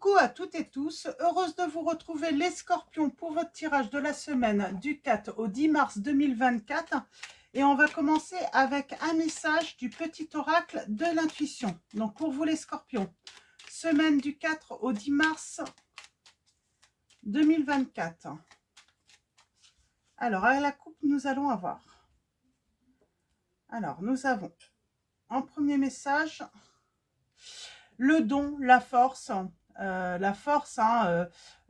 Coucou à toutes et tous, heureuse de vous retrouver les scorpions pour votre tirage de la semaine du 4 au 10 mars 2024. Et on va commencer avec un message du petit oracle de l'intuition. Donc pour vous les scorpions, semaine du 4 au 10 mars 2024. Alors à la coupe, nous allons avoir. Alors nous avons en premier message le don, la force.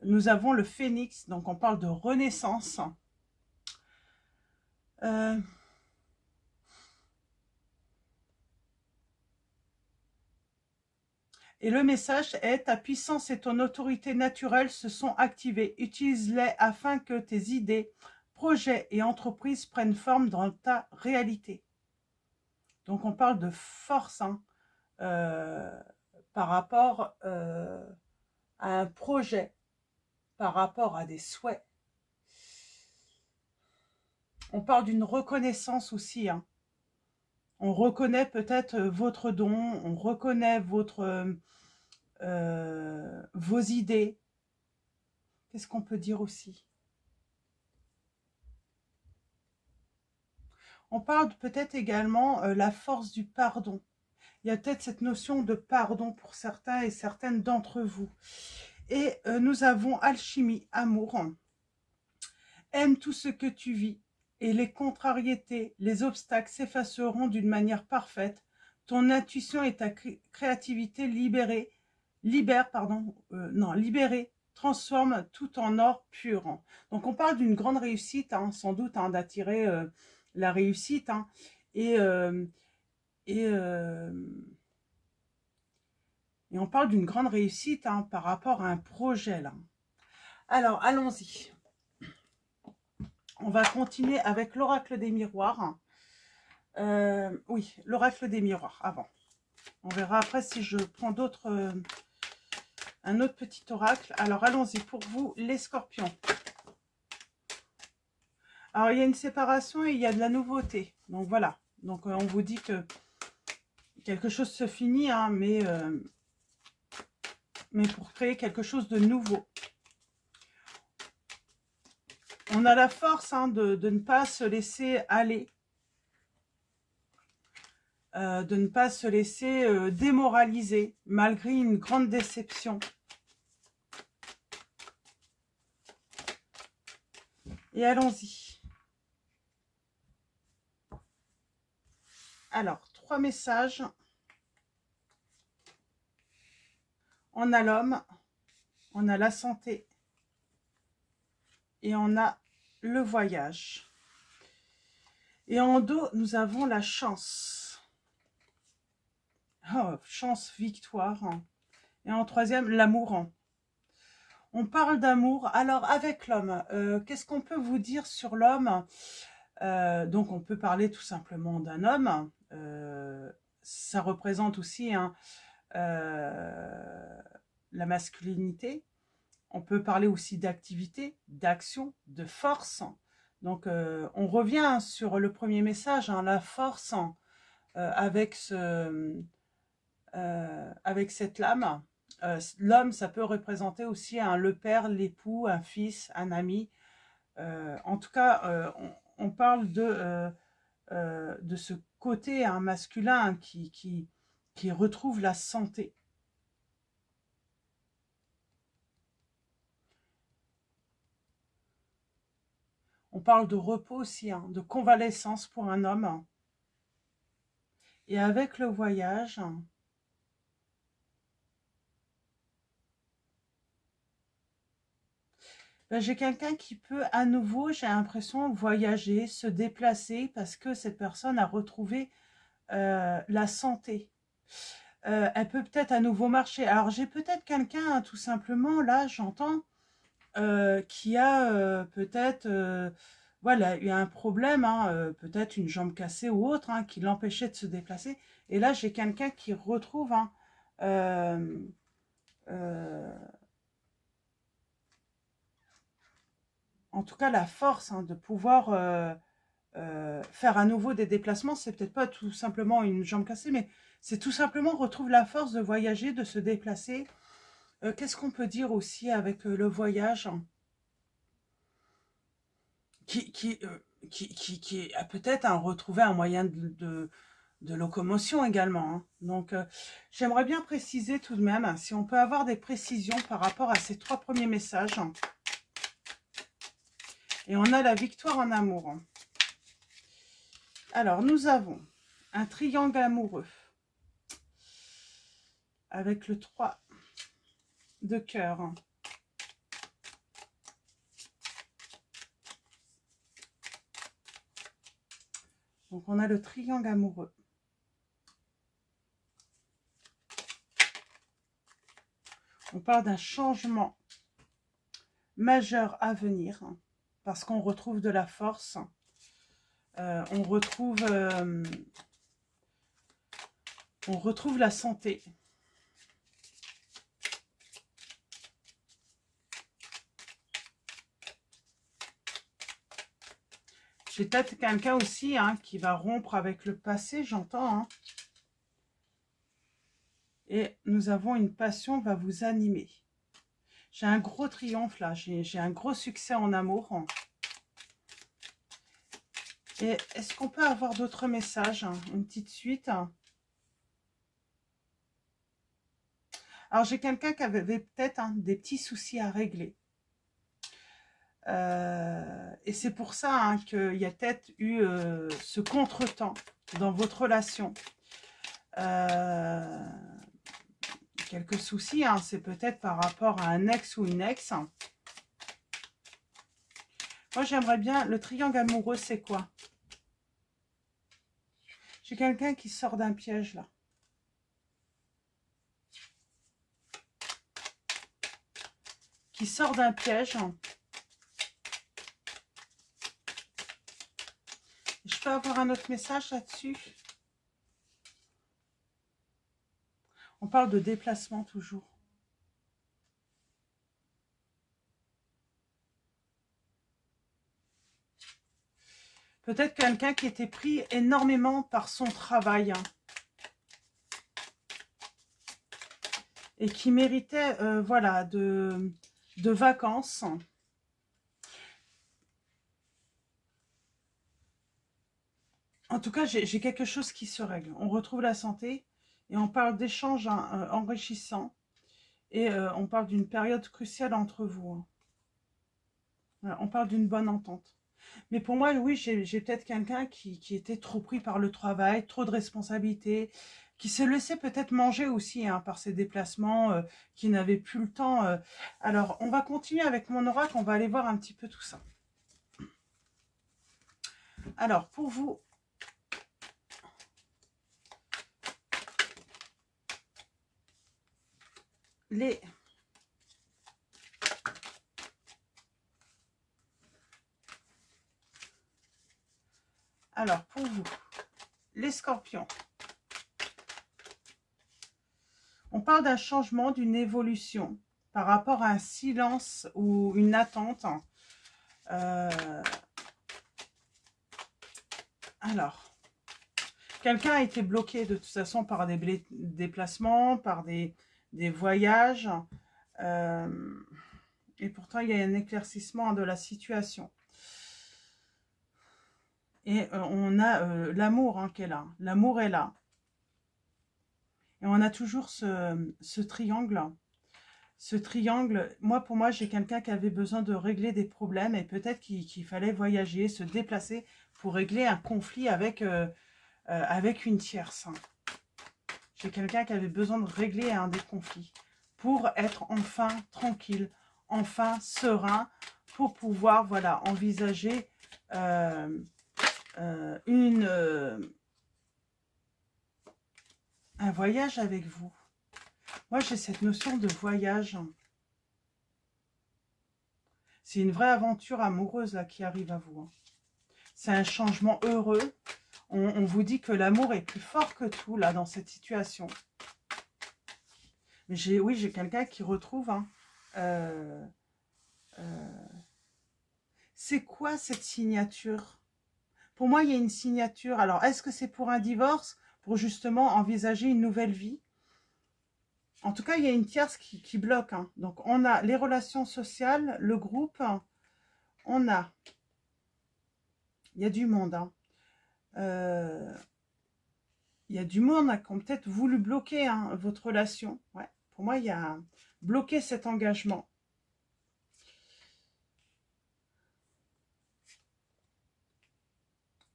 Nous avons le phénix, donc on parle de renaissance. Et le message est: ta puissance et ton autorité naturelle se sont activées. Utilise-les afin que tes idées, projets et entreprises prennent forme dans ta réalité. Donc on parle de force par rapport à un projet, par rapport à des souhaits. On parle d'une reconnaissance aussi. On reconnaît peut-être votre don, on reconnaît vos idées. Qu'est-ce qu'on peut dire aussi? On parle peut-être également la force du pardon. Il y a peut-être cette notion de pardon pour certains et certaines d'entre vous. Et nous avons alchimie, amour. Aime tout ce que tu vis et les contrariétés, les obstacles s'effaceront d'une manière parfaite. Ton intuition et ta créativité libérée, transforment tout en or pur. Donc on parle d'une grande réussite, sans doute, d'attirer la réussite. Et on parle d'une grande réussite par rapport à un projet là. Alors allons-y. On va continuer avec l'oracle des miroirs. Oui, l'oracle des miroirs avant. On verra après si je prends un autre petit oracle. Alors allons-y pour vous les scorpions. Alors il y a une séparation et il y a de la nouveauté. Donc voilà. Donc on vous dit que quelque chose se finit, mais pour créer quelque chose de nouveau. On a la force de ne pas se laisser aller, de ne pas se laisser démoraliser malgré une grande déception. Et allons-y. Alors, 3 messages. On a l'homme, on a la santé et on a le voyage. Et en dos, nous avons la chance. Oh, chance, victoire. Et en troisième, l'amour. On parle d'amour. Alors, avec l'homme, qu'est-ce qu'on peut vous dire sur l'homme? Donc, on peut parler tout simplement d'un homme. Ça représente aussi la masculinité. On peut parler aussi d'activité, d'action, de force. Donc, on revient sur le premier message, la force avec cette lame. L'homme, ça peut représenter aussi le père, l'époux, un fils, un ami. En tout cas, on parle de ce côté masculin qui retrouve la santé. On parle de repos aussi, de convalescence pour un homme. Et avec le voyage, j'ai quelqu'un qui peut à nouveau, j'ai l'impression, voyager, se déplacer parce que cette personne a retrouvé la santé. Elle peut peut-être à nouveau marcher. Alors j'ai peut-être quelqu'un, tout simplement, là j'entends, qui a peut-être voilà, eu un problème, peut-être une jambe cassée ou autre, qui l'empêchait de se déplacer. Et là, j'ai quelqu'un qui retrouve en tout cas la force de pouvoir faire à nouveau des déplacements. C'est peut-être pas tout simplement une jambe cassée, mais c'est tout simplement retrouve la force de voyager, de se déplacer. Qu'est-ce qu'on peut dire aussi avec le voyage qui a peut-être retrouvé un moyen de locomotion également, hein. Donc, j'aimerais bien préciser tout de même, hein, si on peut avoir des précisions par rapport à ces 3 premiers messages. Et on a la victoire en amour. Alors, nous avons un triangle amoureux avec le 3 de cœur. Donc, on a le triangle amoureux. On parle d'un changement majeur à venir parce qu'on retrouve de la force. On retrouve la santé. J'ai peut-être quelqu'un aussi qui va rompre avec le passé, j'entends. Et nous avons une passion va vous animer. J'ai un gros triomphe là, j'ai un gros succès en amour. Et est-ce qu'on peut avoir d'autres messages, une petite suite? Alors j'ai quelqu'un qui avait peut-être des petits soucis à régler. Et c'est pour ça qu'il y a peut-être eu ce contretemps dans votre relation. Quelques soucis, c'est peut-être par rapport à un ex ou une ex. Moi, j'aimerais bien... Le triangle amoureux, c'est quoi? J'ai quelqu'un qui sort d'un piège, là. Qui sort d'un piège. Je peux avoir un autre message là-dessus? On parle de déplacement toujours. Peut-être quelqu'un qui était pris énormément par son travail. Et qui méritait, voilà, de vacances. En tout cas, j'ai quelque chose qui se règle. On retrouve la santé et on parle d'échanges enrichissants. Et on parle d'une période cruciale entre vous. Voilà, on parle d'une bonne entente. Mais pour moi, oui, j'ai peut-être quelqu'un qui était trop pris par le travail, trop de responsabilités, qui se laissait peut-être manger aussi par ses déplacements, qui n'avait plus le temps. Alors, on va continuer avec mon oracle, on va aller voir un petit peu tout ça. Alors, pour vous, les... Alors, pour vous, les scorpions, on parle d'un changement, d'une évolution par rapport à un silence ou une attente. Alors, quelqu'un a été bloqué de toute façon par des déplacements, par des voyages. Et pourtant, il y a un éclaircissement de la situation. Et on a l'amour qui est là. L'amour est là. Et on a toujours ce triangle. Ce triangle, pour moi, j'ai quelqu'un qui avait besoin de régler des problèmes et peut-être qu'il fallait voyager, se déplacer pour régler un conflit avec une tierce. J'ai quelqu'un qui avait besoin de régler des conflits pour être enfin tranquille, enfin serein, pour pouvoir voilà, envisager un voyage avec vous. Moi, j'ai cette notion de voyage. C'est une vraie aventure amoureuse là, qui arrive à vous. C'est un changement heureux. On vous dit que l'amour est plus fort que tout là dans cette situation. Mais j'ai quelqu'un qui retrouve. C'est quoi cette signature? Pour moi, il y a une signature. Alors, est-ce que c'est pour un divorce? Pour justement envisager une nouvelle vie? En tout cas, il y a une tierce qui bloque. Hein. Donc, on a les relations sociales, le groupe. On a... Il y a du monde. Hein. Il y a du monde qui ont peut-être voulu bloquer hein, votre relation. Ouais. Pour moi, il y a bloqué cet engagement.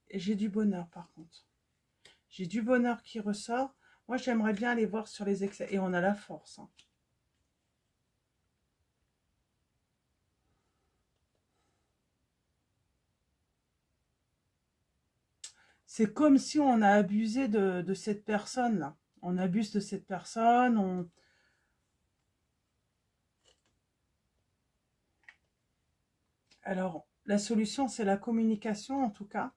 Et j'ai du bonheur, par contre. J'ai du bonheur qui ressort. Moi, j'aimerais bien aller voir sur les excès. Et on a la force. Hein. C'est comme si on a abusé de cette personne-là. On abuse de cette personne. Alors, la solution, c'est la communication, en tout cas.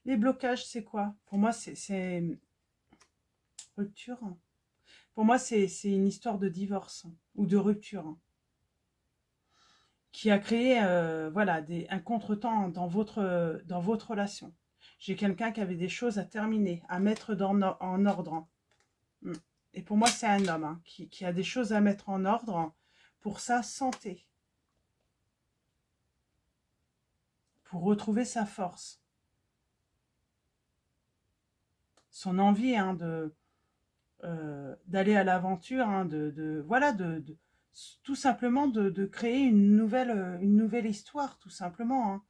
Les blocages, c'est quoi? Pour moi, c'est rupture. Pour moi, c'est une histoire de divorce ou de rupture qui a créé voilà, un contretemps dans votre relation. J'ai quelqu'un qui avait des choses à terminer, à mettre en ordre. Et pour moi, c'est un homme hein, qui a des choses à mettre en ordre pour sa santé. Pour retrouver sa force. Son envie hein, d'aller à l'aventure, hein, voilà, tout simplement de créer une nouvelle histoire, tout simplement.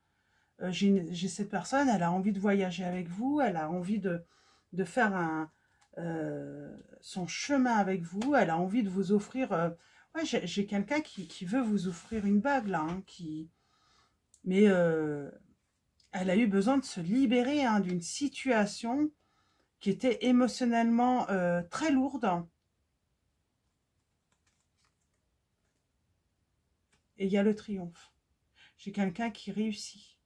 Hein. J'ai cette personne, elle a envie de voyager avec vous, elle a envie de faire son chemin avec vous, elle a envie de vous offrir... ouais, j'ai quelqu'un qui veut vous offrir une bague, là, hein, mais elle a eu besoin de se libérer hein, d'une situation qui était émotionnellement très lourde. Et il y a le triomphe. J'ai quelqu'un qui réussit.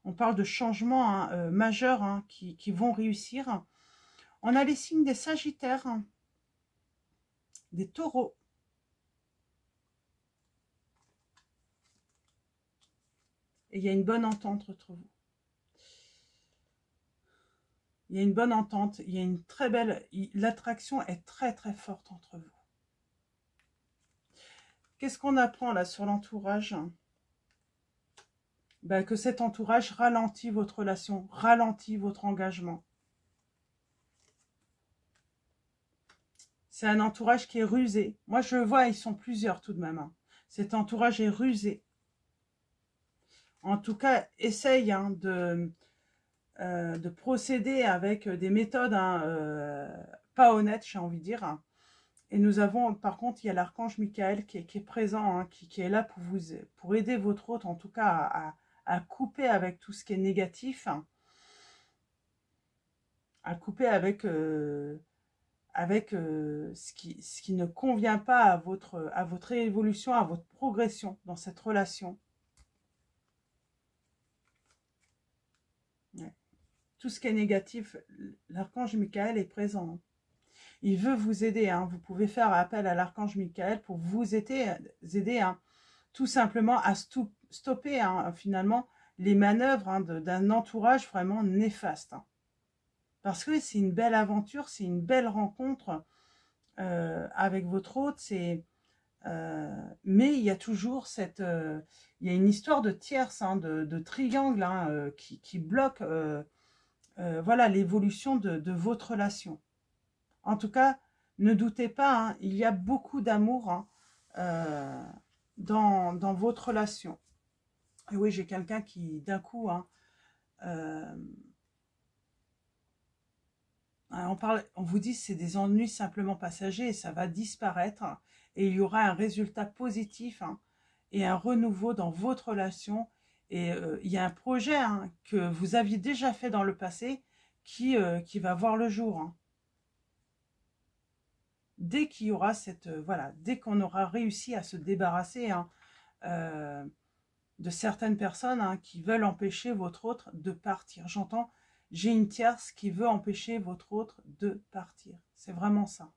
On parle de changements hein, majeurs hein, qui vont réussir. On a les signes des Sagittaires, hein, des Taureaux. Et il y a une bonne entente entre vous. Il y a une bonne entente, il y a une très belle... L'attraction est très très forte entre vous. Qu'est-ce qu'on apprend là sur l'entourage? Ben, que cet entourage ralentit votre relation, ralentit votre engagement. C'est un entourage qui est rusé. Moi, je vois, ils sont plusieurs tout de même. Hein. Cet entourage est rusé. En tout cas, essaye hein, de procéder avec des méthodes hein, pas honnêtes, j'ai envie de dire. Hein. Et nous avons, par contre, il y a l'archange Michael qui est présent, hein, qui est là pour aider votre hôte, en tout cas, à couper avec tout ce qui est négatif, hein, à couper avec ce qui ne convient pas à votre évolution, à votre progression dans cette relation. Ouais. Tout ce qui est négatif, l'archange Michael est présent. Hein. Il veut vous aider. Hein. Vous pouvez faire appel à l'archange Michael pour vous aider hein, tout simplement à stopper hein, finalement les manœuvres hein, d'un entourage vraiment néfaste. Hein. Parce que c'est une belle aventure, c'est une belle rencontre avec votre hôte. Mais il y a toujours il y a une histoire de tierce, hein, de triangle hein, qui bloque voilà, l'évolution de votre relation. En tout cas, ne doutez pas, hein, il y a beaucoup d'amour hein, dans votre relation. Et oui, j'ai quelqu'un qui, d'un coup, hein, on vous dit que c'est des ennuis simplement passagers et ça va disparaître. Et il y aura un résultat positif hein, et un renouveau dans votre relation. Et il y a un projet hein, que vous aviez déjà fait dans le passé qui va voir le jour. Hein. Dès qu'il y aura voilà, dès qu'on aura réussi à se débarrasser hein, de certaines personnes hein, qui veulent empêcher votre autre de partir. J'entends, j'ai une tierce qui veut empêcher votre autre de partir. C'est vraiment ça.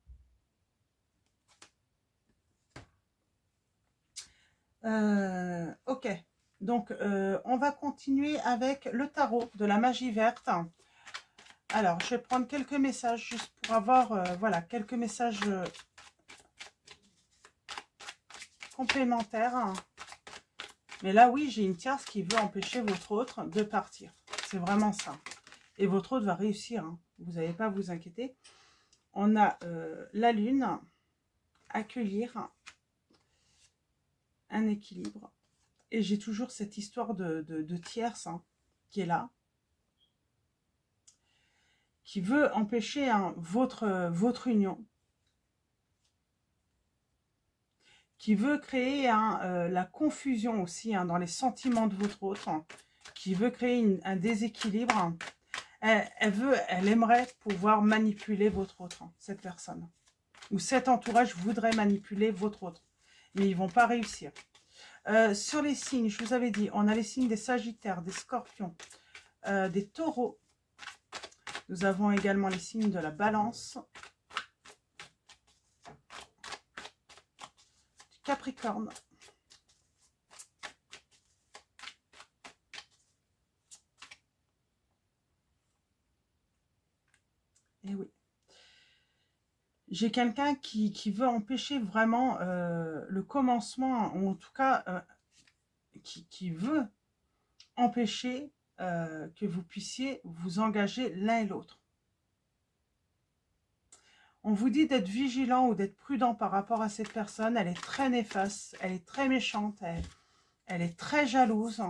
Ok, donc on va continuer avec le tarot de la magie verte. Alors, je vais prendre quelques messages juste pour avoir, voilà, quelques messages complémentaires. Mais là, oui, j'ai une tierce qui veut empêcher votre autre de partir. C'est vraiment ça. Et votre autre va réussir, hein. Vous n'avez pas à vous inquiéter. On a la lune, accueillir, un équilibre. Et j'ai toujours cette histoire de tierce, hein, qui est là. Qui veut empêcher, hein, votre union. Qui veut créer, hein, la confusion aussi, hein, dans les sentiments de votre autre. Hein, qui veut créer un déséquilibre. Hein. Elle aimerait pouvoir manipuler votre autre, hein, cette personne. Ou cet entourage voudrait manipuler votre autre. Mais ils ne vont pas réussir. Sur les signes, je vous avais dit, on a les signes des Sagittaires, des Scorpions, des Taureaux. Nous avons également les signes de la Balance, du Capricorne. Et oui. J'ai quelqu'un qui veut empêcher vraiment le commencement, ou en tout cas, qui veut empêcher que vous puissiez vous engager l'un et l'autre. On vous dit d'être vigilant ou d'être prudent par rapport à cette personne. Elle est très néfaste, elle est très méchante, elle est très jalouse.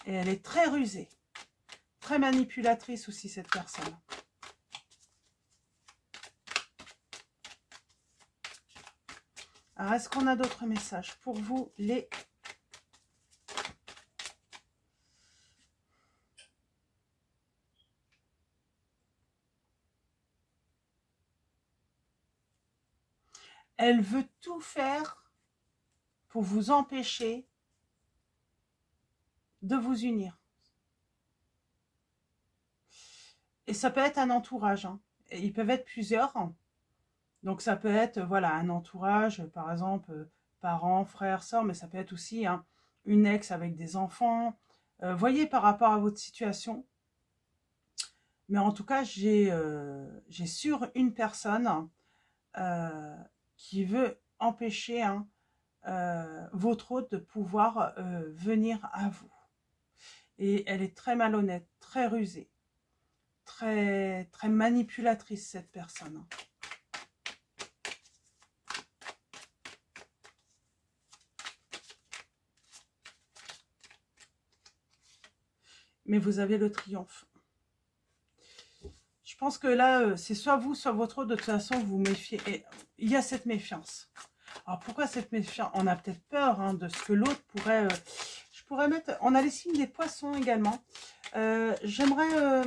Et elle est très rusée, très manipulatrice aussi, cette personne. Alors, est-ce qu'on a d'autres messages pour vous, les... Elle veut tout faire pour vous empêcher de vous unir. Et ça peut être un entourage. Hein. Ils peuvent être plusieurs. Hein. Donc ça peut être, voilà, un entourage, par exemple, parents, frères, sœurs, mais ça peut être aussi, hein, une ex avec des enfants. Voyez par rapport à votre situation. Mais en tout cas, j'ai sur une personne qui veut empêcher, hein, votre hôte de pouvoir venir à vous. Et elle est très malhonnête, très rusée, très manipulatrice, cette personne. Mais vous avez le triomphe. Je pense que là, c'est soit vous, soit votre autre. De toute façon, vous méfiez. Et il y a cette méfiance. Alors, pourquoi cette méfiance? On a peut-être peur, hein, de ce que l'autre pourrait... je pourrais mettre... On a les signes des poissons également. J'aimerais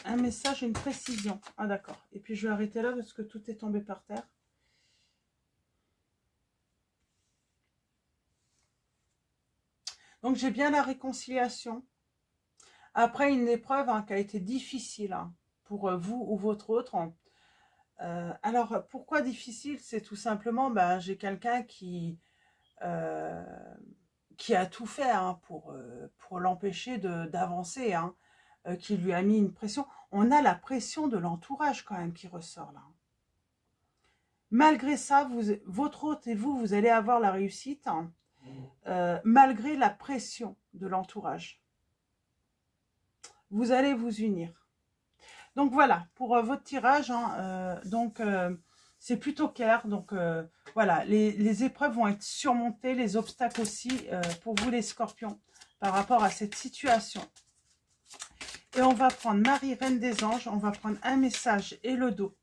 un message, une précision. Ah, d'accord. Et puis, je vais arrêter là parce que tout est tombé par terre. Donc, j'ai bien la réconciliation. Après une épreuve, hein, qui a été difficile, hein, pour vous ou votre autre. Alors, pourquoi difficile? C'est tout simplement, ben, j'ai quelqu'un qui a tout fait, hein, pour l'empêcher d'avancer, hein, qui lui a mis une pression. On a la pression de l'entourage quand même qui ressort là. Malgré ça, votre hôte et vous, vous allez avoir la réussite, hein, malgré la pression de l'entourage. Vous allez vous unir. Donc voilà, pour votre tirage, hein, c'est plutôt clair. Donc voilà, les épreuves vont être surmontées, les obstacles aussi, pour vous les scorpions, par rapport à cette situation. Et on va prendre Marie, Reine des Anges, on va prendre un message et le dos.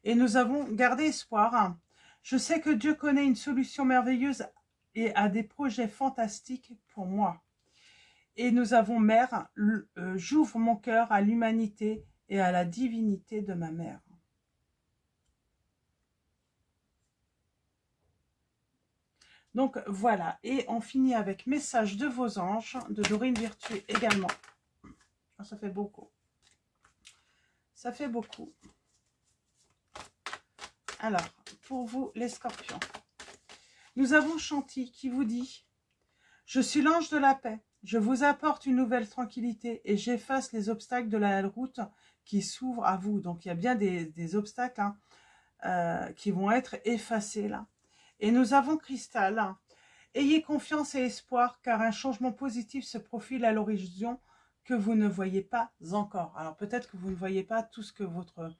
Et nous avons gardé espoir. Hein. Je sais que Dieu connaît une solution merveilleuse et a des projets fantastiques pour moi. Et nous avons Mère, j'ouvre mon cœur à l'humanité et à la divinité de ma mère. Donc voilà, et on finit avec message de vos anges, de Dorine Virtue également. Oh, ça fait beaucoup. Ça fait beaucoup. Alors, pour vous, les scorpions. Nous avons Chanty qui vous dit « Je suis l'ange de la paix. Je vous apporte une nouvelle tranquillité et j'efface les obstacles de la route qui s'ouvrent à vous. » Donc, il y a bien des obstacles qui vont être effacés là. Et nous avons Cristal. Ayez confiance et espoir car un changement positif se profile à l'horizon que vous ne voyez pas encore. Alors, peut-être que vous ne voyez pas tout ce que votre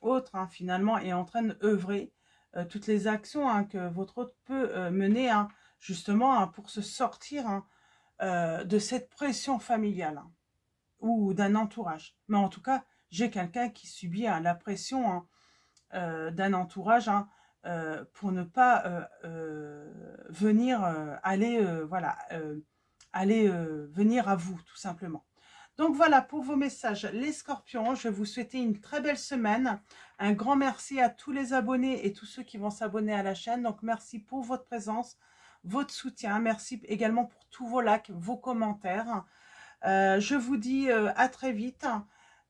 autre, finalement, est en train d'œuvrer, toutes les actions que votre autre peut mener, justement, pour se sortir de cette pression familiale ou d'un entourage. Mais en tout cas, j'ai quelqu'un qui subit la pression d'un entourage pour ne pas venir venir à vous, tout simplement. Donc voilà pour vos messages, les scorpions. Je vais vous souhaiter une très belle semaine. Un grand merci à tous les abonnés et tous ceux qui vont s'abonner à la chaîne. Donc merci pour votre présence, votre soutien. Merci également pour tous vos likes, vos commentaires. Je vous dis à très vite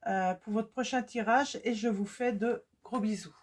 pour votre prochain tirage et je vous fais de gros bisous.